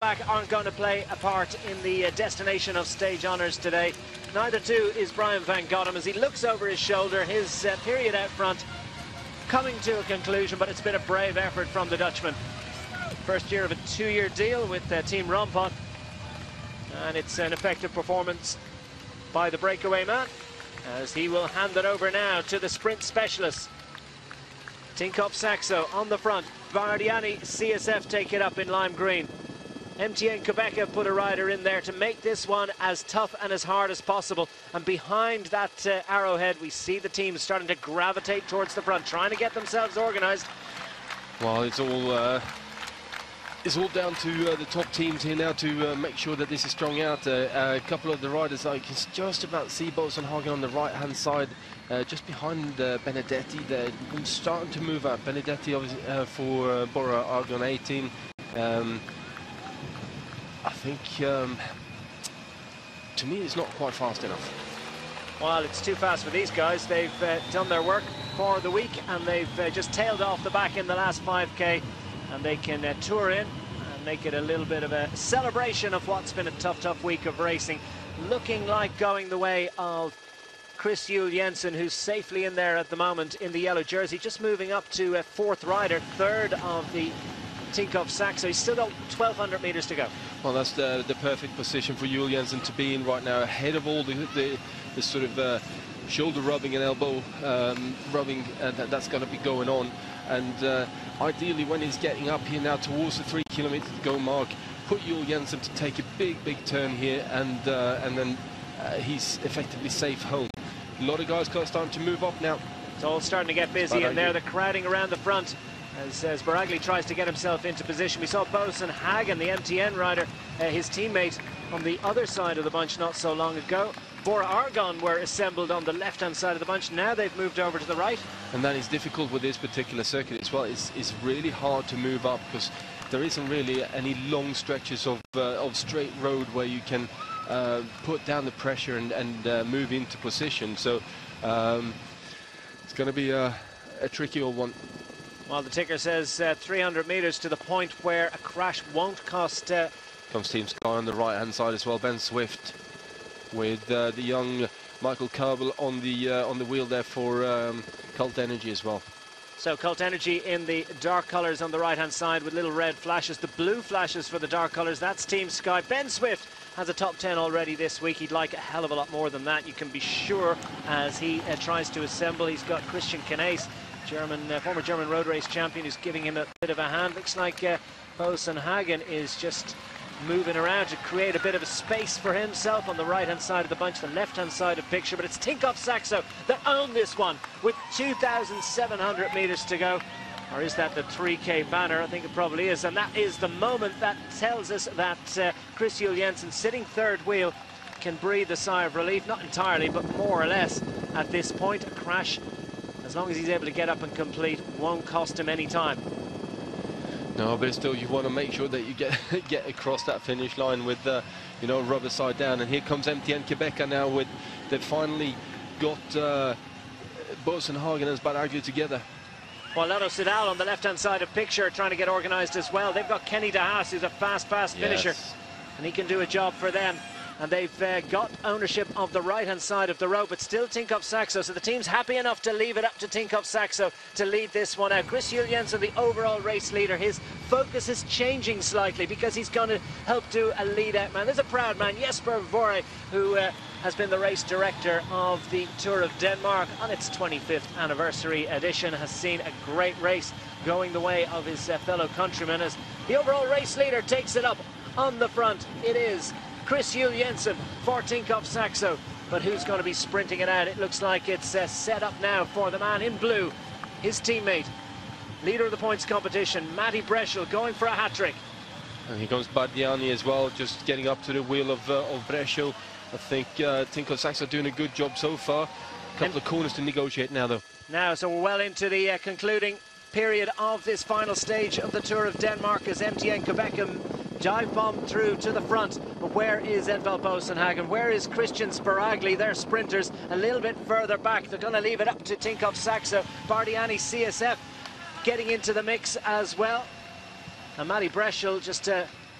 aren't going to play a part in the destination of stage honours today. Neither too is Brian van Goghem as he looks over his shoulder. His period out front coming to a conclusion, but it's been a brave effort from the Dutchman. First year of a 2-year deal with Team Rompot, and it's an effective performance by the breakaway man as he will hand it over now to the sprint specialist. Tinkoff Saxo on the front. Bardiani CSF take it up in lime green. MTN Quebec have put a rider in there to make this one as tough and as hard as possible. And behind that arrowhead, we see the teams starting to gravitate towards the front, trying to get themselves organised. Well, it's all down to the top teams here now to make sure that this is strung out. A couple of the riders, I can just about see Boasson-Hagen on the right-hand side, just behind Benedetti. They're starting to move up. Benedetti obviously for Bora Argon 18. I think, to me, it's not quite fast enough. Well, it's too fast for these guys. They've done their work for the week, and they've just tailed off the back in the last 5K, and they can tour in and make it a little bit of a celebration of what's been a tough week of racing. Looking like going the way of Chris Juul Jensen, who's safely in there at the moment in the yellow jersey, just moving up to fourth rider, third of the Tinkoff Saxo. He's still got 1,200 meters to go. Well, that's the perfect position for Juul Jensen to be in right now, ahead of all the sort of shoulder rubbing and elbow rubbing that's going to be going on. And ideally, when he's getting up here now towards the 3 kilometers to go mark, put Juul Jensen to take a big turn here, and then he's effectively safe home. A lot of guys starting to move up now. It's all starting to get busy, and they're crowding around the front as Baragli tries to get himself into position. We saw Boasson-Hagen, the MTN rider, his teammate on the other side of the bunch not so long ago. Bora Argon were assembled on the left-hand side of the bunch. Now they've moved over to the right. And that is difficult with this particular circuit as well. It's really hard to move up because there isn't really any long stretches of straight road where you can put down the pressure and move into position. So it's going to be a tricky old one. Well, the ticker says 300 meters to the point where a crash won't cost. Comes Team Sky on the right-hand side as well. Ben Swift with the young Michael Kerbel on the wheel there for Cult Energy as well. So Cult Energy in the dark colours on the right-hand side with little red flashes. The blue flashes for the dark colours. That's Team Sky. Ben Swift has a top 10 already this week. He'd like a hell of a lot more than that, you can be sure, as he tries to assemble. He's got Christian Knaes, former German road race champion, who's giving him a bit of a hand. Looks like Boasson-Hagen is just moving around to create a bit of a space for himself on the right-hand side of the bunch, the left-hand side of picture. But it's Tinkoff Saxo that own this one with 2,700 meters to go. Or is that the 3K banner? I think it probably is. And that is the moment that tells us that Chris Juul Jensen, sitting third wheel, can breathe a sigh of relief. Not entirely, but more or less at this point. A crash, as long as he's able to get up and complete, won't cost him any time. No, but still, you want to make sure that you get across that finish line with you know, rubber side down. And here comes MTN Quebec now with, they've finally got Boasson-Hagen and Baragli together. Well, Lotto Sidal on the left-hand side of picture trying to get organised as well. They've got Kenny De Haas, who's a fast finisher, yes, and he can do a job for them. And they've got ownership of the right-hand side of the road, but still Tinkoff Saxo. So the team's happy enough to leave it up to Tinkoff Saxo to lead this one out. Chris Juul Jensen, the overall race leader, his focus is changing slightly because he's going to help do a lead-out man. There's a proud man, Jesper Vore, who has been the race director of the Tour of Denmark on its 25th anniversary edition, has seen a great race going the way of his fellow countrymen as the overall race leader takes it up on the front. It is Chris Juul Jensen for Tinkoff Saxo, but who's going to be sprinting it out? It looks like it's set up now for the man in blue, his teammate, leader of the points competition, Matti Breschel, going for a hat-trick. And here comes Bardiani as well, just getting up to the wheel of Breschel. I think Tinkoff Saxo doing a good job so far. A couple of corners to negotiate now, though. Now, so we're well into the concluding period of this final stage of the Tour of Denmark as MTN Quebec dive bomb through to the front. But where is Edvald Boasson-Hagen? Where is Christian Baragli? They're sprinters a little bit further back. They're going to leave it up to Tinkoff Saxo. Bardiani CSF getting into the mix as well. And Matti Breschel just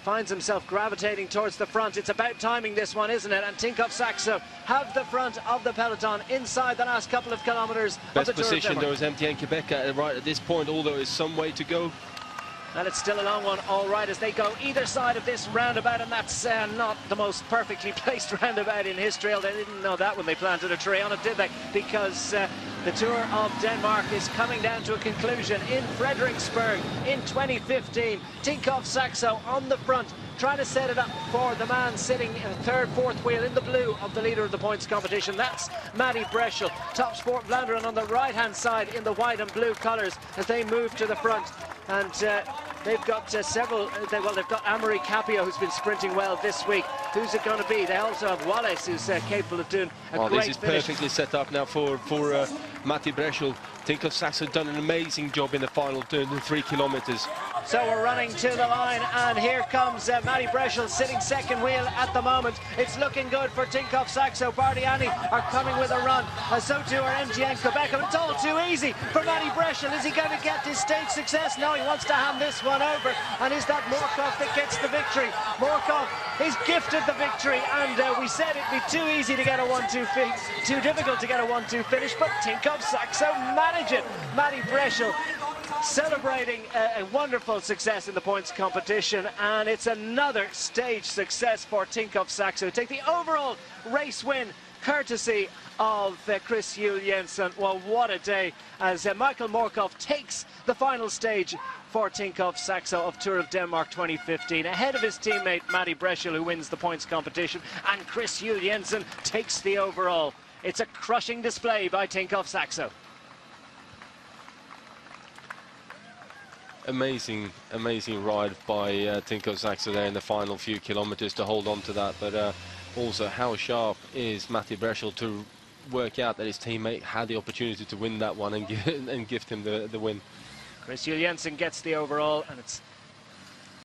finds himself gravitating towards the front. It's about timing, this one, isn't it? And Tinkoff Saxo have the front of the peloton inside the last couple of kilometres of the Tour of position Denmark. there is Etienne Quebec right at this point, although there's some way to go. And it's still a long one, all right, as they go either side of this roundabout, and that's not the most perfectly placed roundabout in history. They didn't know that when they planted a tree on it, did they? Because the Tour of Denmark is coming down to a conclusion in Frederiksberg in 2015. Tinkoff Saxo on the front, trying to set it up for the man sitting in the third, fourth wheel in the blue of the leader of the points competition. That's Matty Breschel. Top Sport Vlaanderen on the right-hand side in the white and blue colours as they move to the front. And they've got several, they've got Amory Capio, who's been sprinting well this week. Who's it going to be? They also have Wallace, who's capable of doing a great this is finish. perfectly set up now for Matty Breschel. Tinkoff Saxo done an amazing job in the final 3 kilometres. So we're running to the line, and here comes Matty Breschel sitting second wheel at the moment. It's looking good for Tinkoff Saxo. Bardiani are coming with a run, so too are MGN Quebec, and it's all too easy for Matty Breschel. Is he going to get his stage success? No, he wants to hand this one over, and is that Morkov that gets the victory? Morkov is gifted the victory, and we said it'd be too easy to get a 1-2 finish, too difficult to get a 1-2 finish, but Tinkoff Saxo managed it. Matty Breschel celebrating a wonderful success in the points competition, and it's another stage success for Tinkoff Saxo. Take the overall race win courtesy of Chris Juul-Jensen. Well, what a day as Michael Morkov takes the final stage for Tinkoff Saxo of Tour of Denmark 2015, ahead of his teammate Matty Breschel, who wins the points competition, and Chris Juul-Jensen takes the overall. It's a crushing display by Tinkoff Saxo. Amazing ride by Tinkoff Saxo there in the final few kilometres to hold on to that, but also how sharp is Matty Breschel to work out that his teammate had the opportunity to win that one and gift him the win. Chris Juul-Jensen gets the overall, and it's